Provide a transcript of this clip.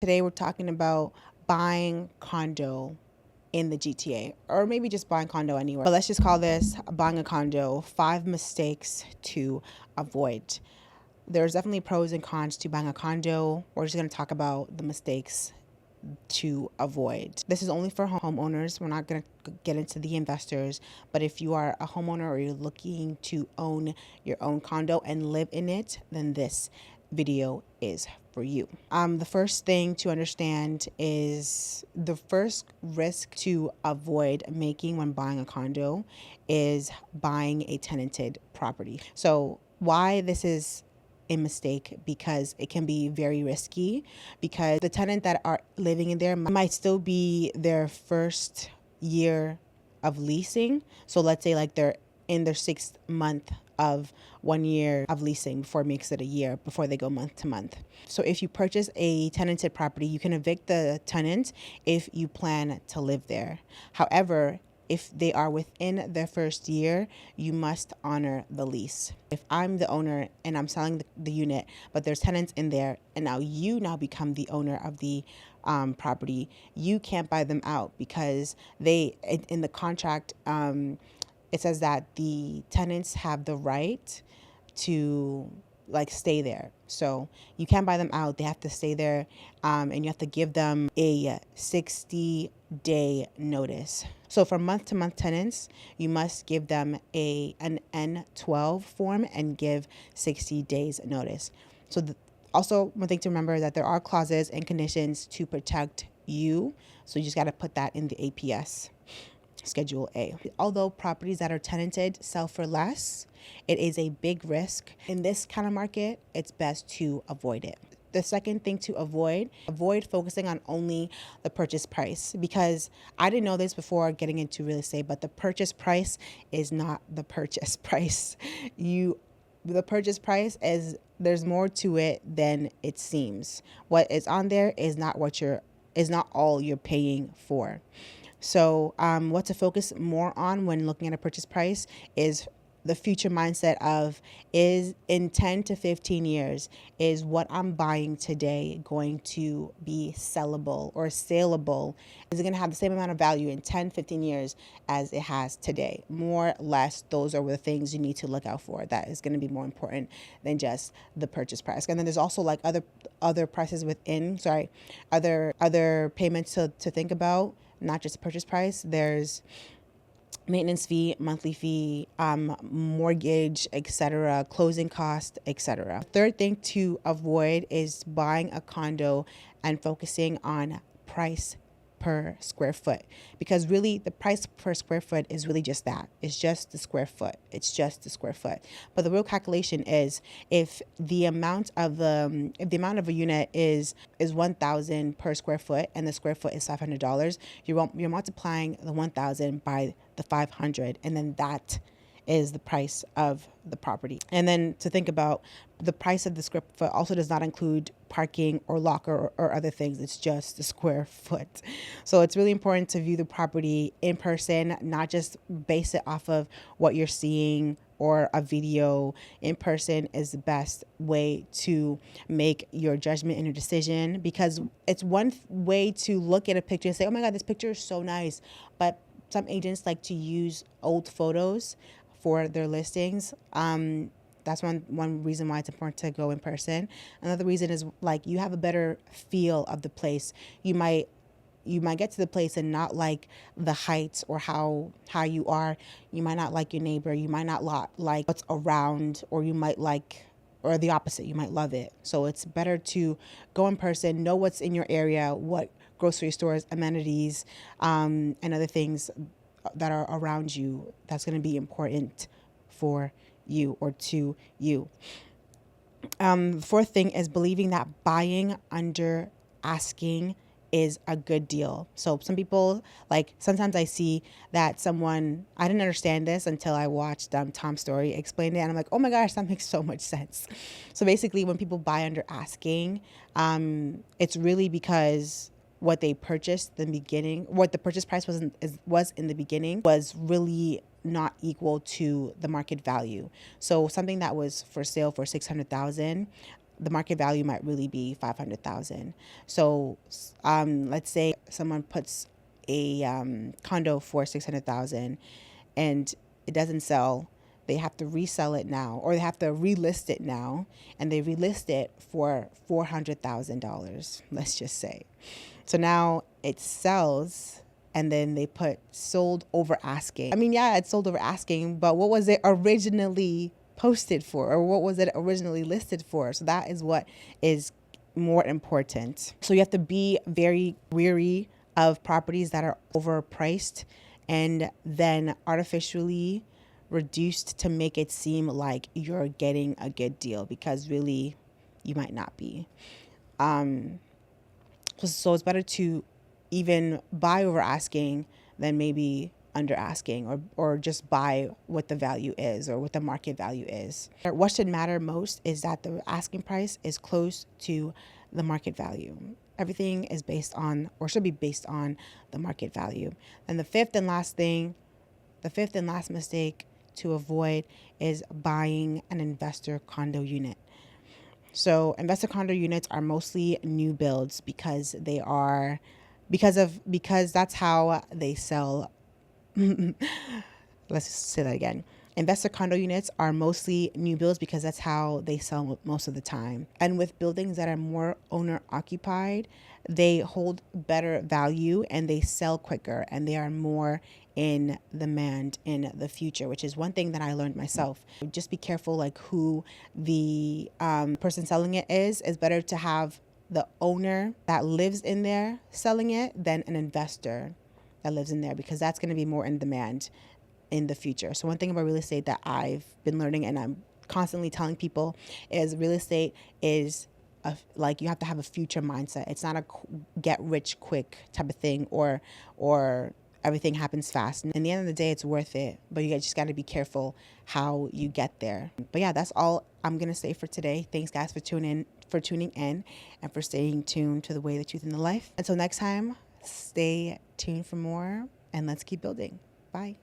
Today we're talking about buying condo in the GTA, or maybe just buying condo anywhere. But let's just call this buying a condo, 5 mistakes to avoid. There's definitely pros and cons to buying a condo. We're just going to talk about the mistakes to avoid. This is only for homeowners. We're not going to get into the investors, but if you are a homeowner or you're looking to own your own condo and live in it, then this video is for you. The first thing to understand is the first risk to avoid making when buying a condo is buying a tenanted property. So why this is a mistake, because it can be very risky, because the tenant that are living in there might still be their first year of leasing. So let's say like they're in their 6th month of 1 year of leasing before it makes it a year, before they go month to month. So if you purchase a tenanted property, you can evict the tenant if you plan to live there. However, if they are within their first year, you must honor the lease. If I'm the owner and I'm selling the unit, but there's tenants in there, and now you become the owner of the property, you can't buy them out, because in the contract, it says that the tenants have the right to like stay there. So you can't buy them out. They have to stay there, and you have to give them a 60-day notice. So for month-to-month tenants, you must give them an N12 form and give 60 days notice. So also, one thing to remember is that there are clauses and conditions to protect you. So you just got to put that in the APS. Schedule A. Although properties that are tenanted sell for less, it is a big risk. In this kind of market, it's best to avoid it. The second thing to avoid focusing on only the purchase price, because I didn't know this before getting into real estate, but the purchase price is not the purchase price. The purchase price there's more to it than it seems. What is on there is not all you're paying for. So what to focus more on when looking at a purchase price is the future mindset of, is in 10 to 15 years, is what I'm buying today going to be sellable or saleable? Is it going to have the same amount of value in 10, 15 years as it has today? More, less, those are the things you need to look out for. That is going to be more important than just the purchase price. And then there's also like other prices within, other payments to think about, not just the purchase price. There's maintenance fee, monthly fee, mortgage, etc., closing cost, etc. Third thing to avoid is buying a condo and focusing on price per square foot, because really the price per square foot is really just that. It's just the square foot. It's just the square foot. But the real calculation is, if the amount of a unit is 1,000 per square foot and the square foot is $500, you're multiplying the 1,000 by the 500, and then that is the price of the property. And then to think about, the price of the square foot also does not include parking or locker or other things. It's just the square foot. So it's really important to view the property in person, not just base it off of what you're seeing or a video. In person is the best way to make your judgment and your decision, because it's one way to look at a picture and say, oh my God, this picture is so nice. But some agents like to use old photos for their listings. That's one reason why it's important to go in person. Another reason is, like, you have a better feel of the place. You might get to the place and not like the heights or how you are. You might not like your neighbor. You might not like what's around, or you might like, or the opposite, you might love it. So it's better to go in person, know what's in your area, what grocery stores, amenities, and other things that are around you. That's going to be important for you or to you. Fourth thing is believing that buying under asking is a good deal. So some people, like, sometimes I see that I didn't understand this until I watched Tom's Story explain it, and I'm like, oh my gosh, that makes so much sense. So basically, when people buy under asking, it's really because what they purchased in the beginning, what the purchase price was in the beginning, was really not equal to the market value. So something that was for sale for $600,000 the market value might really be 500,000. So let's say someone puts a condo for 600,000 and it doesn't sell. They have to resell it now, or they have to relist it now, and they relist it for $400,000, let's just say. So now it sells, and then they put sold over asking. I mean, yeah, it's sold over asking, but what was it originally posted for, or what was it originally listed for? So that is what is more important. So you have to be very wary of properties that are overpriced and then artificially reduced to make it seem like you're getting a good deal, because really you might not be. So it's better to even buy over asking than maybe under asking, or just buy what the value is or what the market value is. What should matter most is that the asking price is close to the market value. Everything is based on, or should be based on, the market value. And the fifth and last mistake to avoid is buying an investor condo unit. So investor condo units are mostly new builds because that's how they sell. Let's say that again. Investor condo units are mostly new builds because that's how they sell most of the time. And with buildings that are more owner occupied, they hold better value and they sell quicker, and they are more in demand in the future, which is one thing that I learned myself. Just be careful like who the person selling it is. It's better to have the owner that lives in there selling it than an investor that lives in there, because that's going to be more in demand in the future. So one thing about real estate that I've been learning, and I'm constantly telling people, is real estate is like you have to have a future mindset. It's not a get rich quick type of thing, or everything happens fast. And in the end of the day, it's worth it, but you just got to be careful how you get there. But yeah, that's all I'm gonna say for today. Thanks guys for tuning in and for staying tuned to The Way, the Truth, and the Life. Until next time, stay tuned for more, and let's keep building. Bye.